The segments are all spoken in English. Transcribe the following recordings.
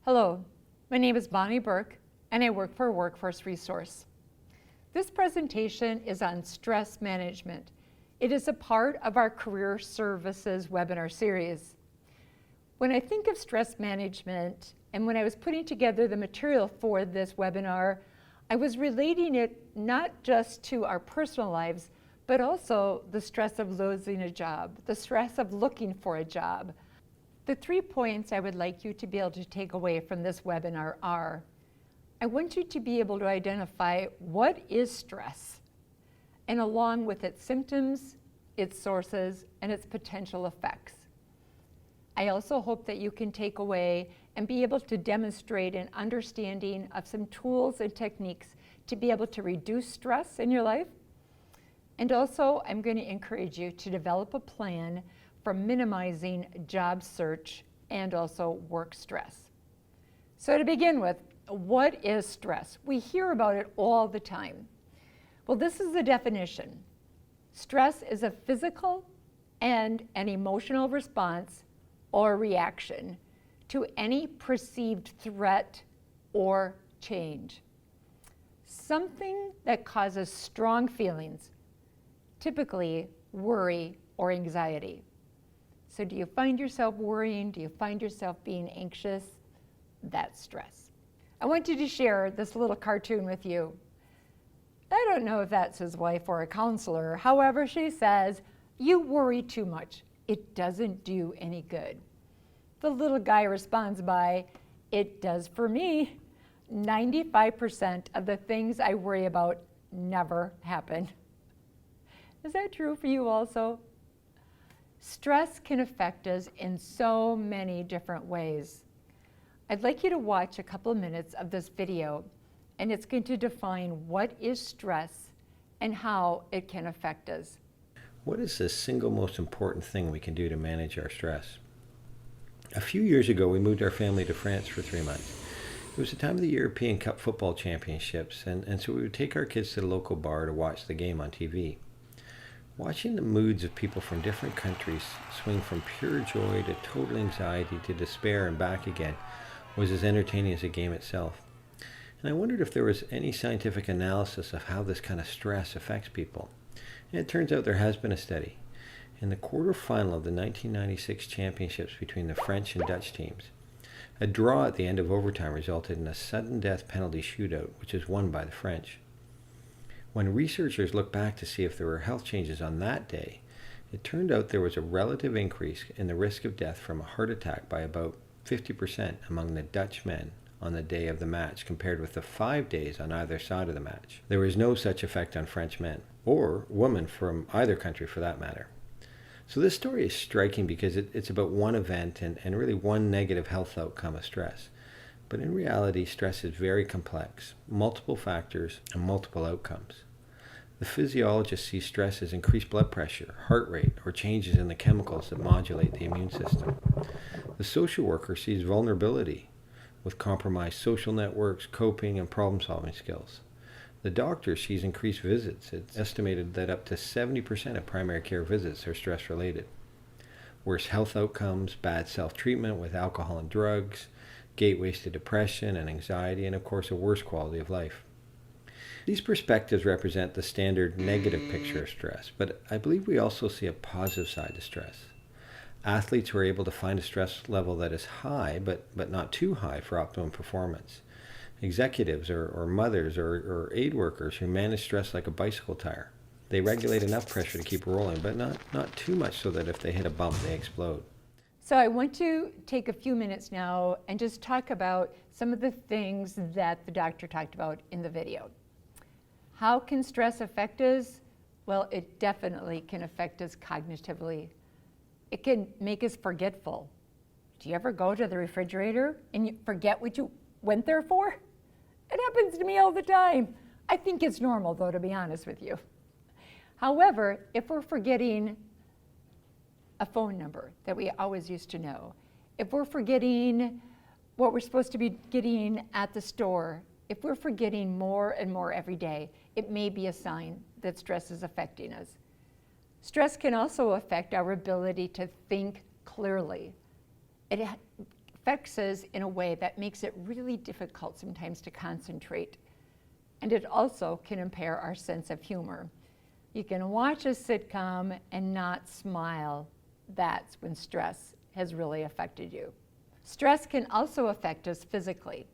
Hello, my name is Bonnie Burke and I work for Workforce Resource. This presentation is on stress management. It is a part of our Career Services webinar series. When I think of stress management and when I was putting together the material for this webinar, I was relating it not just to our personal lives, but also the stress of losing a job, the stress of looking for a job. The 3 points I would like you to be able to take away from this webinar are, I want you to be able to identify what is stress, and along with its symptoms, its sources, and its potential effects. I also hope that you can take away and be able to demonstrate an understanding of some tools and techniques to be able to reduce stress in your life. And also, I'm going to encourage you to develop a plan for minimizing job search and also work stress. So to begin with, what is stress? We hear about it all the time. Well, this is the definition. Stress is a physical and an emotional response or reaction to any perceived threat or change. Something that causes strong feelings, typically worry or anxiety. So do you find yourself worrying? Do you find yourself being anxious? That's stress. I want you to share this little cartoon with you. I don't know if that's his wife or a counselor. However, she says, "You worry too much. It doesn't do any good." The little guy responds by, "It does for me. 95% of the things I worry about never happen." Is that true for you also? Stress can affect us in so many different ways. I'd like you to watch a couple of minutes of this video, and it's going to define what is stress and how it can affect us. What is the single most important thing we can do to manage our stress? A few years ago, we moved our family to France for 3 months. It was the time of the European Cup football championships, and so we would take our kids to the local bar to watch the game on TV. Watching the moods of people from different countries swing from pure joy to total anxiety to despair and back again was as entertaining as the game itself. And I wondered if there was any scientific analysis of how this kind of stress affects people. And it turns out there has been a study. In the quarterfinal of the 1996 championships between the French and Dutch teams, a draw at the end of overtime resulted in a sudden death penalty shootout, which was won by the French. When researchers looked back to see if there were health changes on that day, it turned out there was a relative increase in the risk of death from a heart attack by about 50% among the Dutch men on the day of the match compared with the 5 days on either side of the match. There was no such effect on French men, or women from either country for that matter. So this story is striking because it's about one event and really one negative health outcome of stress. But in reality, stress is very complex, multiple factors and multiple outcomes. The physiologist sees stress as increased blood pressure, heart rate, or changes in the chemicals that modulate the immune system. The social worker sees vulnerability with compromised social networks, coping, and problem-solving skills. The doctor sees increased visits. It's estimated that up to 70% of primary care visits are stress-related. Worse health outcomes, bad self-treatment with alcohol and drugs, gateways to depression and anxiety, and of course a worse quality of life. These perspectives represent the standard negative picture of stress, but I believe we also see a positive side to stress. Athletes who are able to find a stress level that is high, but not too high for optimum performance. Executives or mothers or aid workers who manage stress like a bicycle tire. They regulate enough pressure to keep rolling, but not too much so that if they hit a bump, they explode. So I want to take a few minutes now and just talk about some of the things that the doctor talked about in the video. How can stress affect us? Well, it definitely can affect us cognitively. It can make us forgetful. Do you ever go to the refrigerator and you forget what you went there for? It happens to me all the time. I think it's normal though, to be honest with you. However, if we're forgetting a phone number that we always used to know, if we're forgetting what we're supposed to be getting at the store, if we're forgetting more and more every day, it may be a sign that stress is affecting us. Stress can also affect our ability to think clearly. It affects us in a way that makes it really difficult sometimes to concentrate. And it also can impair our sense of humor. You can watch a sitcom and not smile. That's when stress has really affected you. Stress can also affect us physically.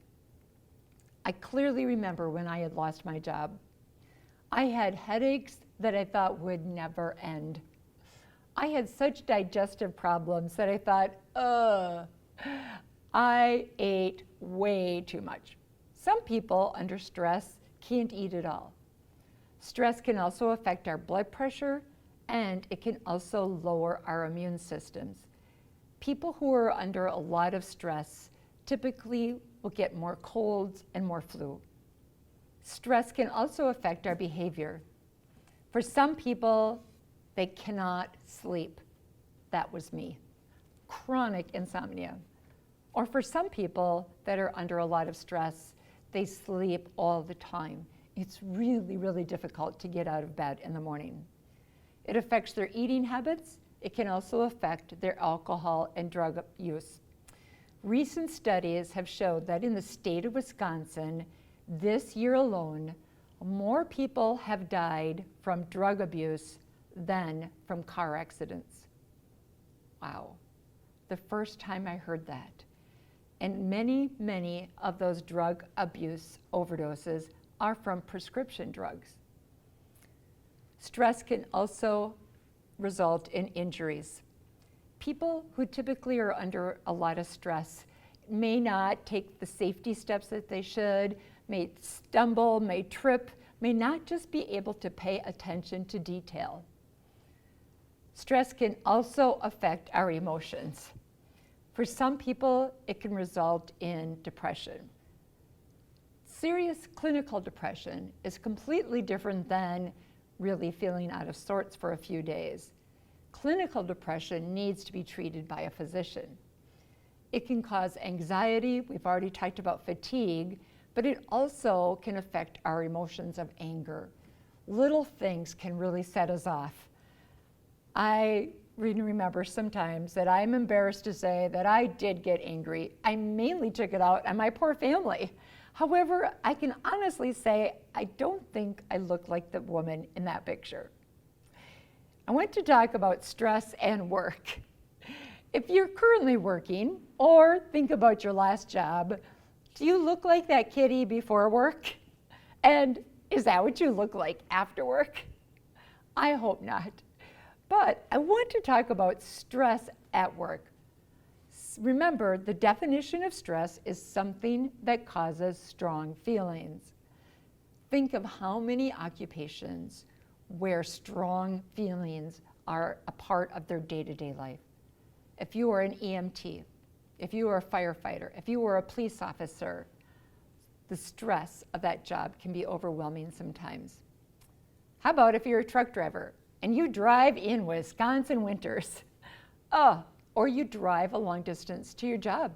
I clearly remember when I had lost my job. I had headaches that I thought would never end. I had such digestive problems that I thought, I ate way too much. Some people under stress can't eat at all. Stress can also affect our blood pressure, and it can also lower our immune systems. People who are under a lot of stress typically will get more colds and more flu. Stress can also affect our behavior. For some people, they cannot sleep. That was me. Chronic insomnia. Or for some people that are under a lot of stress, they sleep all the time. It's really, really difficult to get out of bed in the morning. It affects their eating habits. It can also affect their alcohol and drug use. Recent studies have showed that in the state of Wisconsin, this year alone, more people have died from drug abuse than from car accidents. Wow. The first time I heard that. And many, many of those drug abuse overdoses are from prescription drugs. Stress can also result in injuries. People who typically are under a lot of stress may not take the safety steps that they should, may stumble, may trip, may not just be able to pay attention to detail. Stress can also affect our emotions. For some people, it can result in depression. Serious clinical depression is completely different than really feeling out of sorts for a few days. Clinical depression needs to be treated by a physician. It can cause anxiety. We've already talked about fatigue, but it also can affect our emotions of anger. Little things can really set us off. I remember sometimes that I'm embarrassed to say that I did get angry. I mainly took it out on my poor family. However, I can honestly say I don't think I look like the woman in that picture. I want to talk about stress and work. If you're currently working or think about your last job, do you look like that kitty before work? And is that what you look like after work? I hope not. But I want to talk about stress at work. Remember, the definition of stress is something that causes strong feelings. Think of how many occupations where strong feelings are a part of their day-to-day life. If you are an EMT, if you are a firefighter, if you are a police officer, the stress of that job can be overwhelming sometimes. How about if you're a truck driver and you drive in Wisconsin winters? Or you drive a long distance to your job.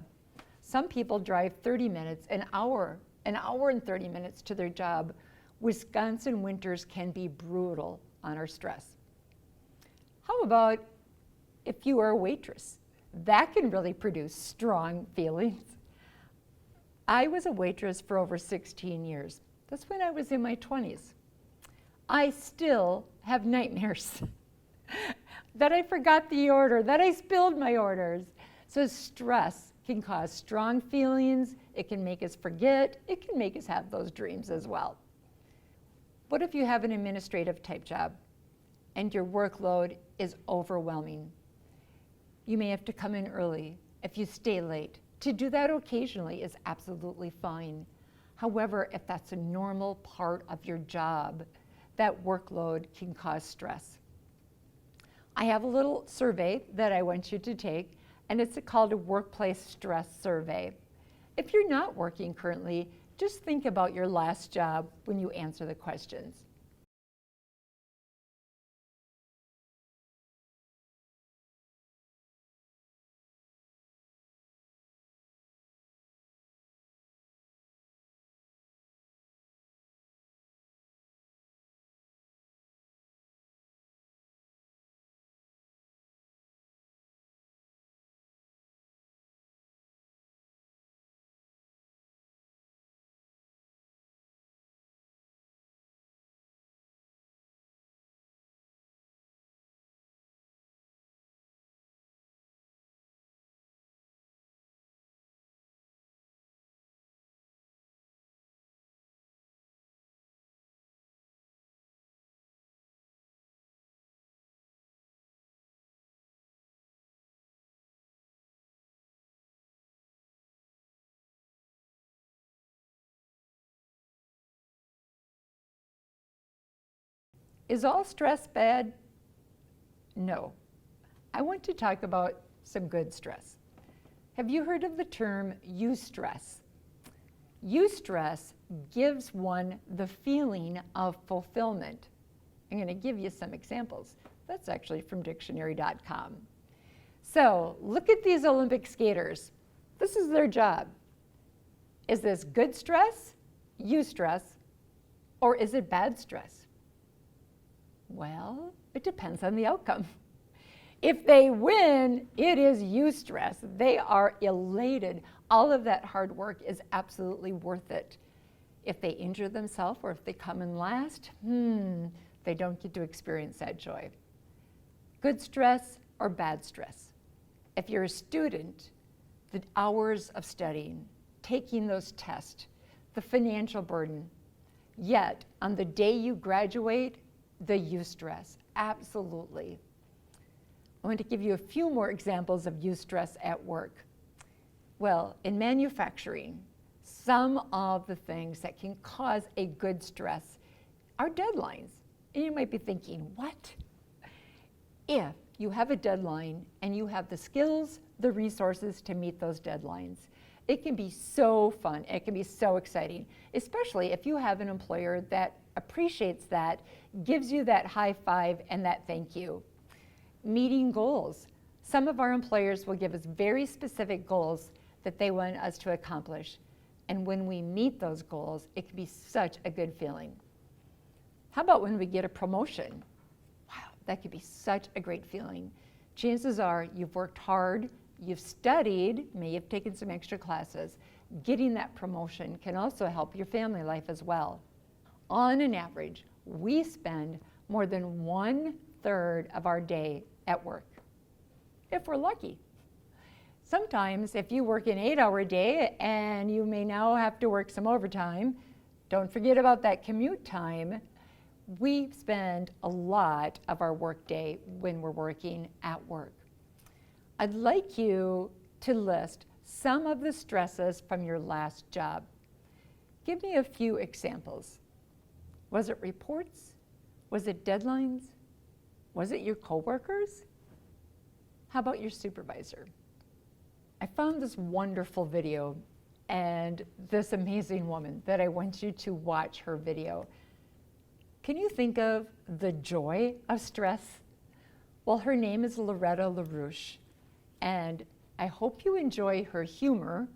Some people drive 30 minutes, an hour and 30 minutes to their job. Wisconsin winters can be brutal on our stress. How about if you are a waitress? That can really produce strong feelings. I was a waitress for over 16 years. That's when I was in my 20s. I still have nightmares that I forgot the order, that I spilled my orders. So stress can cause strong feelings. It can make us forget. It can make us have those dreams as well. What if you have an administrative type job and your workload is overwhelming? You may have to come in early if you stay late. To do that occasionally is absolutely fine. However, if that's a normal part of your job, that workload can cause stress. I have a little survey that I want you to take, and it's called a workplace stress survey. If you're not working currently, just think about your last job when you answer the questions. Is all stress bad? No. I want to talk about some good stress. Have you heard of the term eustress? Eustress gives one the feeling of fulfillment. I'm going to give you some examples. That's actually from dictionary.com. So look at these Olympic skaters. This is their job. Is this good stress, eustress, or is it bad stress? Well, it depends on the outcome. If they win, it is eustress. They are elated. All of that hard work is absolutely worth it. If they injure themselves or if they come in last, they don't get to experience that joy. Good stress or bad stress? If you're a student, the hours of studying, taking those tests, the financial burden, yet on the day you graduate, the eustress, absolutely. I want to give you a few more examples of eustress at work. Well, in manufacturing, some of the things that can cause a good stress are deadlines. And you might be thinking, what? If you have a deadline and you have the skills, the resources to meet those deadlines, it can be so fun, it can be so exciting, especially if you have an employer that appreciates that, gives you that high five and that thank you. Meeting goals. Some of our employers will give us very specific goals that they want us to accomplish. And when we meet those goals, it can be such a good feeling. How about when we get a promotion? Wow, that could be such a great feeling. Chances are you've worked hard, you've studied, may have taken some extra classes. Getting that promotion can also help your family life as well. On an average, we spend more than 1/3 of our day at work, if we're lucky. Sometimes if you work an 8-hour day and you may now have to work some overtime, don't forget about that commute time. We spend a lot of our workday when we're working at work. I'd like you to list some of the stresses from your last job. Give me a few examples. Was it reports? Was it deadlines? Was it your coworkers? How about your supervisor? I found this wonderful video and this amazing woman that I want you to watch her video. Can you think of the joy of stress? Well, her name is Loretta LaRouche, and I hope you enjoy her humor.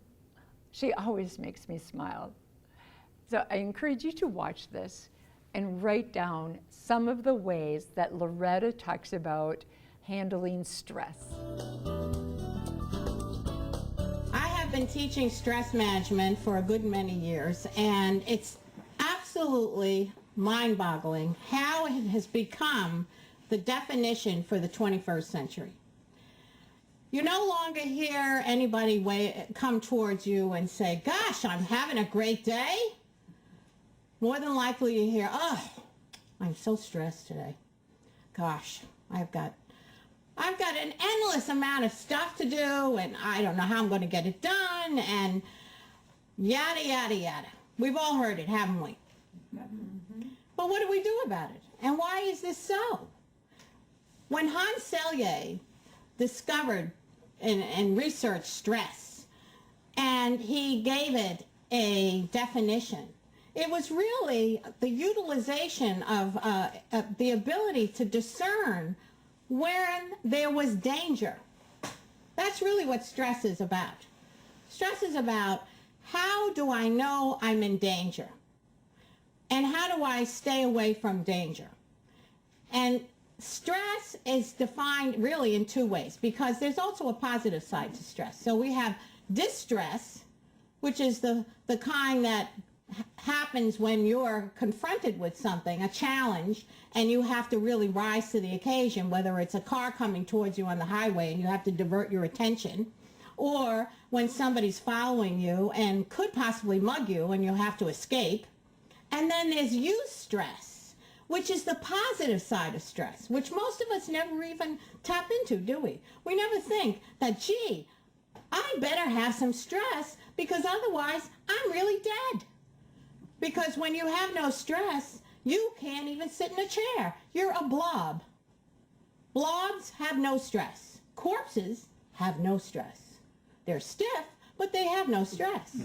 She always makes me smile. So I encourage you to watch this and write down some of the ways that Loretta talks about handling stress. I have been teaching stress management for a good many years, and it's absolutely mind-boggling how it has become the definition for the 21st century. You no longer hear anybody come towards you and say, gosh, I'm having a great day. More than likely you hear, oh, I'm so stressed today. Gosh, I've got an endless amount of stuff to do, and I don't know how I'm going to get it done, and yada, yada, yada. We've all heard it, haven't we? Mm-hmm. But what do we do about it? And why is this so? When Hans Selye discovered and researched stress, and he gave it a definition, it was really the utilization of the ability to discern when there was danger. That's really what stress is about. Stress is about, how do I know I'm in danger? And how do I stay away from danger? And stress is defined really in two ways, because there's also a positive side to stress. So we have distress, which is the kind that happens when you're confronted with something, a challenge, and you have to really rise to the occasion, whether it's a car coming towards you on the highway and you have to divert your attention, or when somebody's following you and could possibly mug you and you have to escape. And then there's eustress, which is the positive side of stress, which most of us never even tap into, do we? We never think that, gee, I better have some stress because otherwise I'm really dead. Because when you have no stress, You can't even sit in a chair. You're a blob. Blobs have no stress. Corpses have no stress. They're stiff, but they have no stress.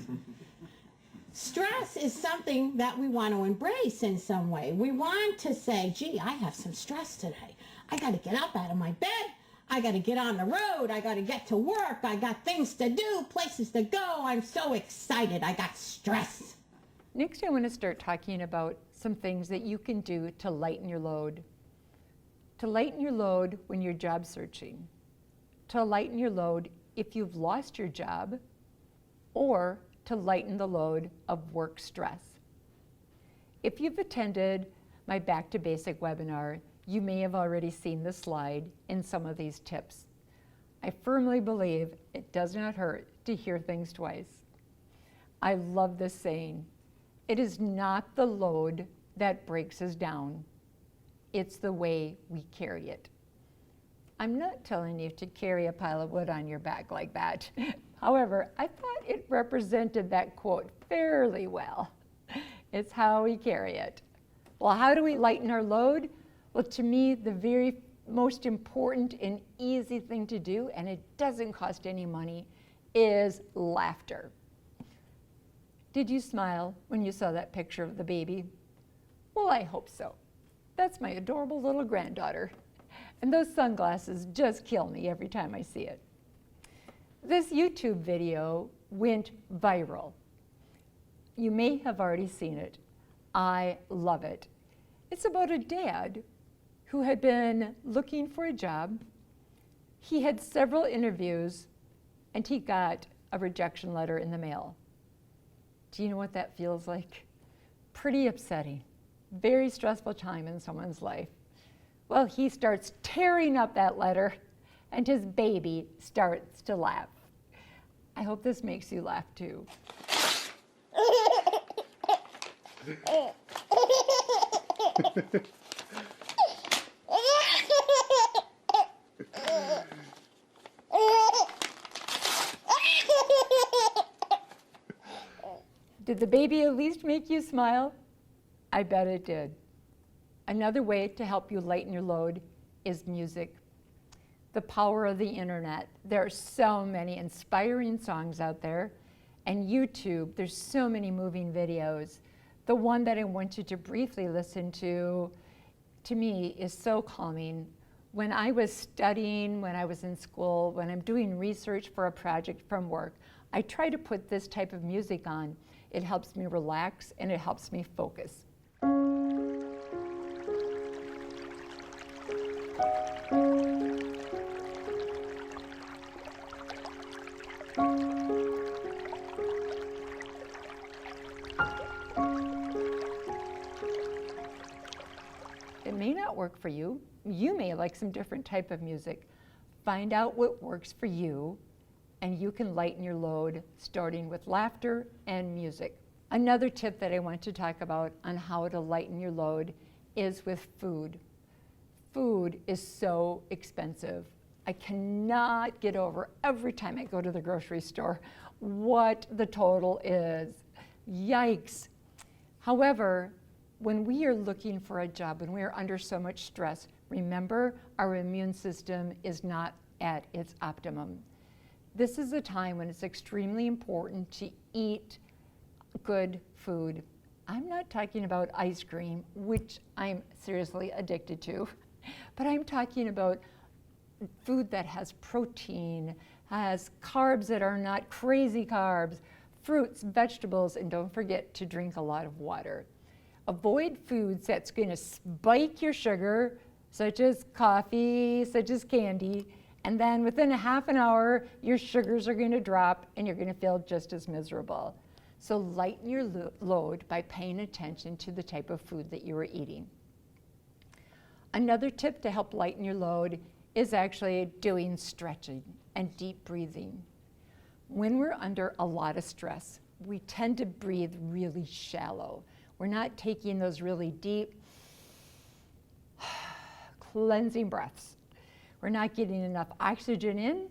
Stress is something that we want to embrace in some way. We want to say, gee, I have some stress today. I got to get up out of my bed. I got to get on the road. I got to get to work. I got things to do, places to go. I'm so excited. I got stress. Next, I want to start talking about some things that you can do to lighten your load. To lighten your load when you're job searching. To lighten your load if you've lost your job, or to lighten the load of work stress. If you've attended my Back to Basic webinar, you may have already seen the slide in some of these tips. I firmly believe it does not hurt to hear things twice. I love this saying. It is not the load that breaks us down. It's the way we carry it. I'm not telling you to carry a pile of wood on your back like that. However, I thought it represented that quote fairly well. It's how we carry it. Well, how do we lighten our load? Well, to me, the very most important and easy thing to do, and it doesn't cost any money, is laughter. Did you smile when you saw that picture of the baby? Well, I hope so. That's my adorable little granddaughter. And those sunglasses just kill me every time I see it. This YouTube video went viral. You may have already seen it. I love it. It's about a dad who had been looking for a job. He had several interviews and he got a rejection letter in the mail. Do you know what that feels like? Pretty upsetting. Very stressful time in someone's life. Well, he starts tearing up that letter and his baby starts to laugh. I hope this makes you laugh too. Did the baby at least make you smile? I bet it did. Another way to help you lighten your load is music. The power of the internet. There are so many inspiring songs out there. And YouTube, there's so many moving videos. The one that I want you to briefly listen to me, is so calming. When I was studying, when I was in school, when I'm doing research for a project from work, I try to put this type of music on. It helps me relax and it helps me focus. It may not work for you. You may like some different type of music. Find out what works for you, and you can lighten your load starting with laughter and music. Another tip that I want to talk about on how to lighten your load is with food. Food is so expensive. I cannot get over every time I go to the grocery store what the total is. Yikes. However, when we are looking for a job, when we are under so much stress, remember our immune system is not at its optimum. This is a time when it's extremely important to eat good food. I'm not talking about ice cream, which I'm seriously addicted to, but I'm talking about food that has protein, has carbs that are not crazy carbs, fruits, vegetables, and don't forget to drink a lot of water. Avoid foods that's going to spike your sugar, such as coffee, such as candy, and then within a half an hour, your sugars are going to drop and you're going to feel just as miserable. So lighten your load by paying attention to the type of food that you are eating. Another tip to help lighten your load is actually doing stretching and deep breathing. When we're under a lot of stress, we tend to breathe really shallow. We're not taking those really deep, cleansing breaths. We're not getting enough oxygen in,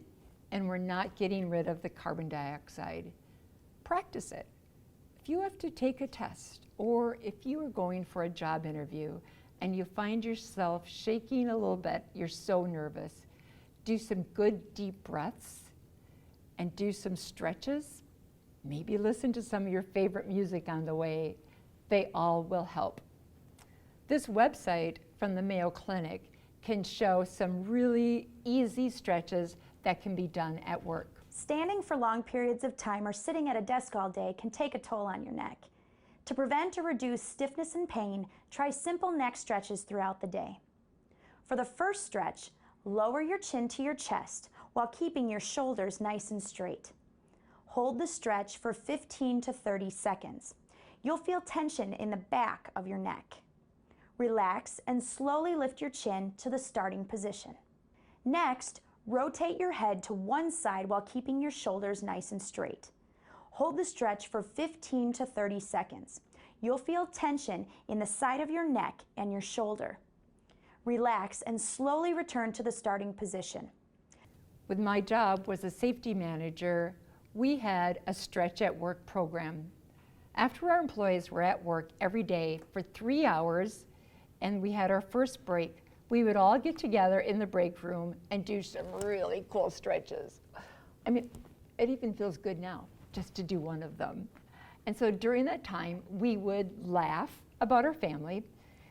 and we're not getting rid of the carbon dioxide. Practice it. If you have to take a test, or if you are going for a job interview and you find yourself shaking a little bit, you're so nervous, do some good deep breaths and do some stretches. Maybe listen to some of your favorite music on the way. They all will help. This website from the Mayo Clinic can show some really easy stretches that can be done at work. Standing for long periods of time or sitting at a desk all day can take a toll on your neck. To prevent or reduce stiffness and pain, try simple neck stretches throughout the day. For the first stretch, lower your chin to your chest while keeping your shoulders nice and straight. Hold the stretch for 15 to 30 seconds. You'll feel tension in the back of your neck. Relax and slowly lift your chin to the starting position. Next, rotate your head to one side while keeping your shoulders nice and straight. Hold the stretch for 15 to 30 seconds. You'll feel tension in the side of your neck and your shoulder. Relax and slowly return to the starting position. With my job was a safety manager, we had a stretch at work program. After our employees were at work every day for 3 hours and we had our first break, we would all get together in the break room and do some really cool stretches. I mean, it even feels good now just to do one of them. And so during that time, we would laugh about our family.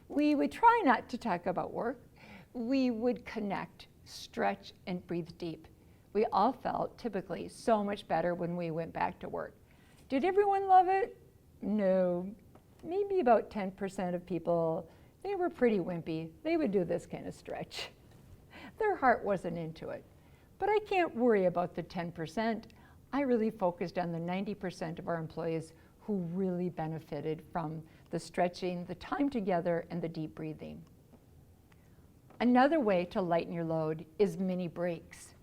We would try not to talk about work. We would connect, stretch, and breathe deep. We all felt typically so much better when we went back to work. Did everyone love it? No, maybe about 10% of people. They were pretty wimpy. They would do this kind of stretch. Their heart wasn't into it. But I can't worry about the 10%. I really focused on the 90% of our employees who really benefited from the stretching, the time together, and the deep breathing. Another way to lighten your load is mini breaks.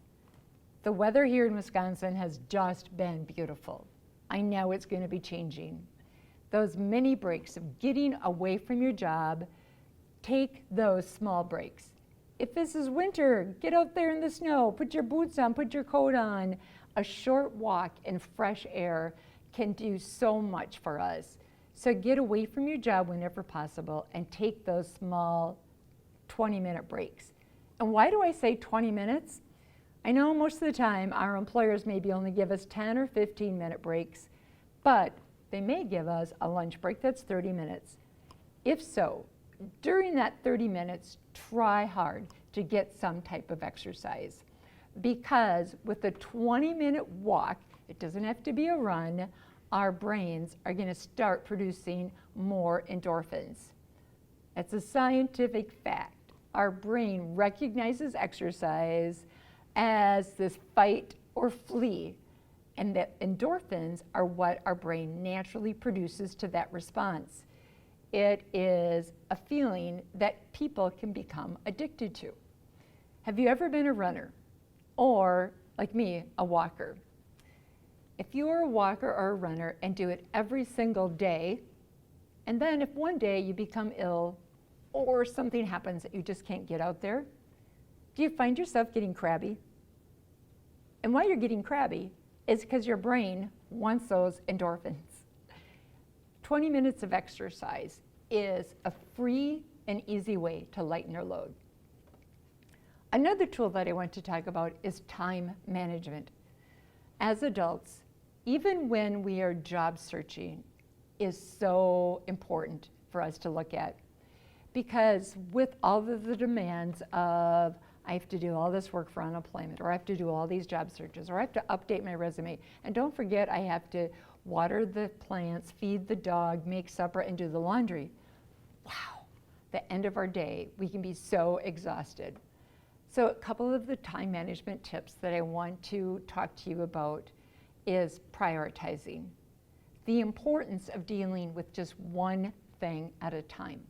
The weather here in Wisconsin has just been beautiful. I know it's going to be changing. Those mini breaks of getting away from your job, take those small breaks. If this is winter, get out there in the snow, put your boots on, put your coat on. A short walk in fresh air can do so much for us. So get away from your job whenever possible and take those small 20-minute breaks. And why do I say 20 minutes? I know most of the time our employers maybe only give us 10 or 15-minute breaks, but they may give us a lunch break that's 30 minutes. If so, during that 30 minutes, try hard to get some type of exercise. Because with a 20-minute walk, it doesn't have to be a run, our brains are going to start producing more endorphins. It's a scientific fact. Our brain recognizes exercise as this fight or flee, and that endorphins are what our brain naturally produces to that response. It is a feeling that people can become addicted to. Have you ever been a runner? Or, like me, a walker? If you are a walker or a runner and do it every single day, and then if one day you become ill or something happens that you just can't get out there, do you find yourself getting crabby? And why you're getting crabby is because your brain wants those endorphins. 20 minutes of exercise is a free and easy way to lighten your load. Another tool that I want to talk about is time management. As adults, even when we are job searching, is so important for us to look at. Because with all of the demands of, I have to do all this work for unemployment, or I have to do all these job searches, or I have to update my resume, and don't forget I have to water the plants, feed the dog, make supper, and do the laundry. Wow, the end of our day, we can be so exhausted. So a couple of the time management tips that I want to talk to you about is prioritizing. The importance of dealing with just one thing at a time.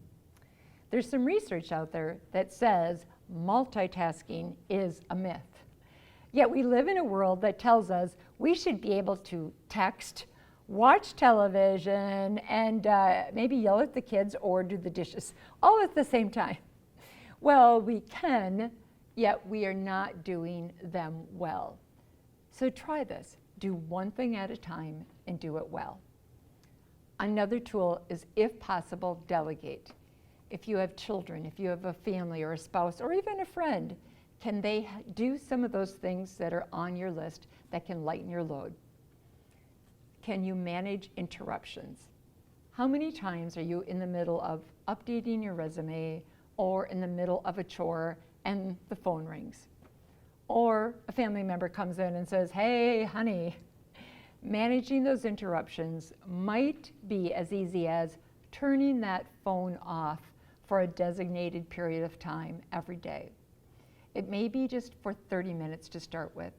There's some research out there that says multitasking is a myth. Yet we live in a world that tells us we should be able to text, watch television, and maybe yell at the kids or do the dishes all at the same time. Well, we can, yet we are not doing them well. So try this. Do one thing at a time and do it well. Another tool is, if possible, delegate. If you have children, if you have a family or a spouse or even a friend, can they do some of those things that are on your list that can lighten your load? Can you manage interruptions? How many times are you in the middle of updating your resume or in the middle of a chore and the phone rings? Or a family member comes in and says, "Hey, honey." Managing those interruptions might be as easy as turning that phone off for a designated period of time every day. It may be just for 30 minutes to start with,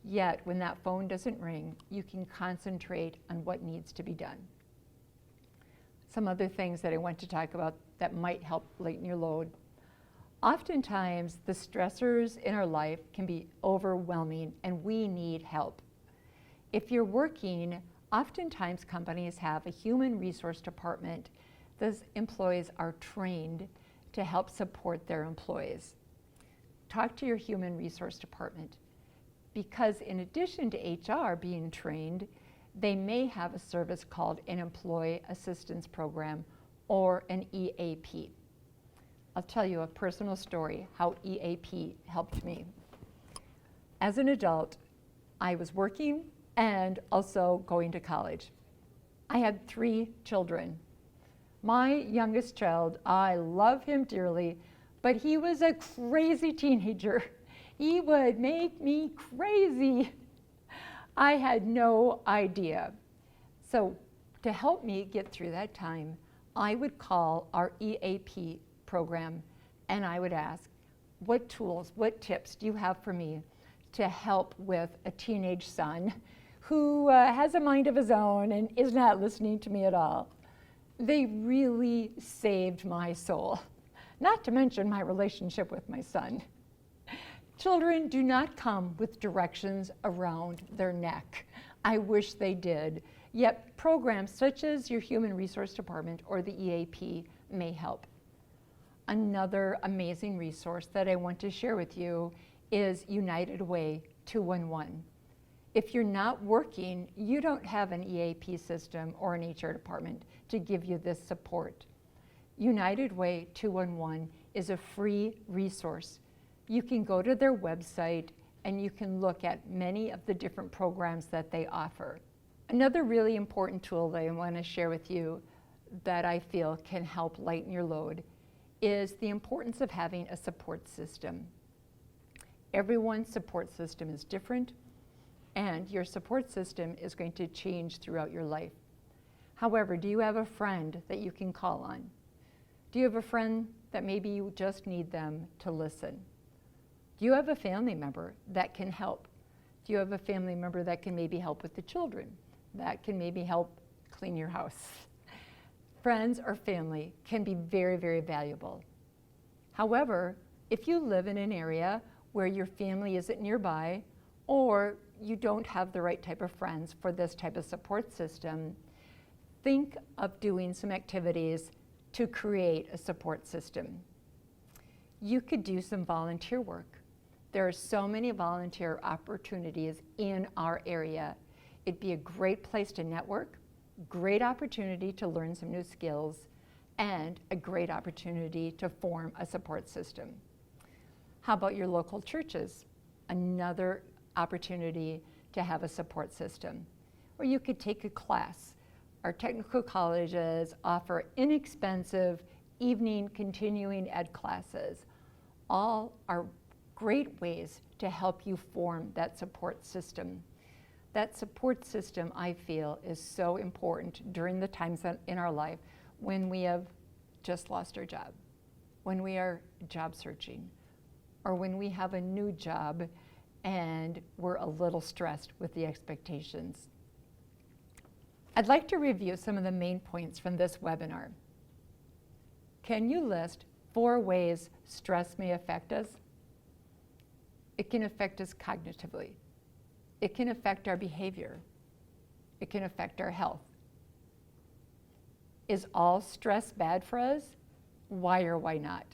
yet when that phone doesn't ring, you can concentrate on what needs to be done. Some other things that I want to talk about that might help lighten your load. Oftentimes, the stressors in our life can be overwhelming and we need help. If you're working, oftentimes companies have a human resource department. Those employees are trained to help support their employees. Talk to your human resource department, because in addition to HR being trained, they may have a service called an Employee Assistance Program or an EAP. I'll tell you a personal story how EAP helped me. As an adult, I was working and also going to college. I had 3 children. My youngest child, I love him dearly, but he was a crazy teenager. He would make me crazy. I had no idea. So to help me get through that time, I would call our EAP program and I would ask, what tools, what tips do you have for me to help with a teenage son who has a mind of his own and is not listening to me at all? They really saved my soul, not to mention my relationship with my son. Children do not come with directions around their neck. I wish they did. Yet programs such as your Human Resource Department or the EAP may help. Another amazing resource that I want to share with you is United Way 211. If you're not working, you don't have an EAP system or an HR department to give you this support. United Way 211 is a free resource. You can go to their website and you can look at many of the different programs that they offer. Another really important tool that I want to share with you that I feel can help lighten your load is the importance of having a support system. Everyone's support system is different, and your support system is going to change throughout your life. However, do you have a friend that you can call on? Do you have a friend that maybe you just need them to listen? Do you have a family member that can help? Do you have a family member that can maybe help with the children? That can maybe help clean your house? Friends or family can be very, very valuable. However, if you live in an area where your family isn't nearby, or you don't have the right type of friends for this type of support system, think of doing some activities to create a support system. You could do some volunteer work. There are so many volunteer opportunities in our area. It'd be a great place to network, great opportunity to learn some new skills, and a great opportunity to form a support system. How about your local churches? Another opportunity to have a support system. Or you could take a class. Our technical colleges offer inexpensive evening continuing ed classes. All are great ways to help you form that support system. That support system, I feel, is so important during the times in our life when we have just lost our job, when we are job searching, or when we have a new job and we're a little stressed with the expectations. I'd like to review some of the main points from this webinar. Can you list 4 ways stress may affect us? It can affect us cognitively. It can affect our behavior. It can affect our health. Is all stress bad for us? Why or why not?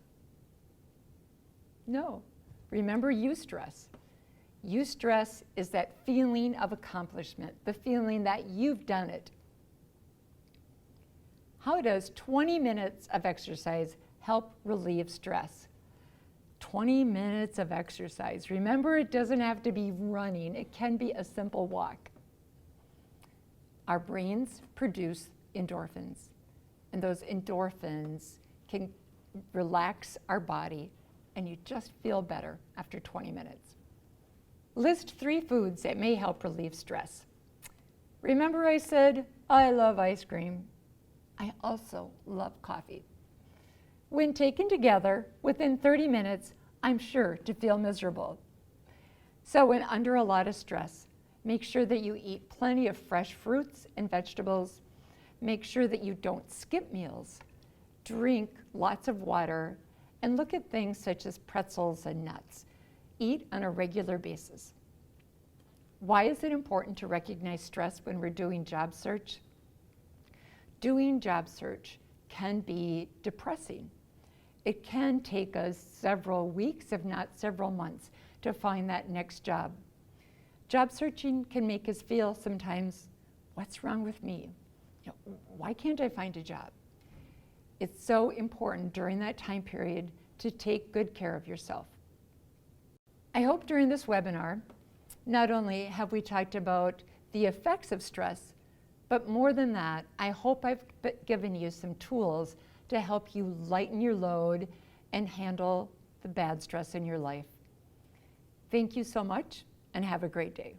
No. Remember eustress. Eustress is that feeling of accomplishment, the feeling that you've done it. How does 20 minutes of exercise help relieve stress? 20 minutes of exercise. Remember, it doesn't have to be running. It can be a simple walk. Our brains produce endorphins, and those endorphins can relax our body, and you just feel better after 20 minutes. List 3 foods that may help relieve stress. Remember I said, I love ice cream. I also love coffee. When taken together, within 30 minutes, I'm sure to feel miserable. So when under a lot of stress, make sure that you eat plenty of fresh fruits and vegetables. Make sure that you don't skip meals. Drink lots of water, and look at things such as pretzels and nuts. Eat on a regular basis. Why is it important to recognize stress when we're doing job search? Doing job search can be depressing. It can take us several weeks, if not several months, to find that next job. Job searching can make us feel sometimes, what's wrong with me? Why can't I find a job? It's so important during that time period to take good care of yourself. I hope during this webinar, not only have we talked about the effects of stress, but more than that, I hope I've given you some tools to help you lighten your load and handle the bad stress in your life. Thank you so much, and have a great day.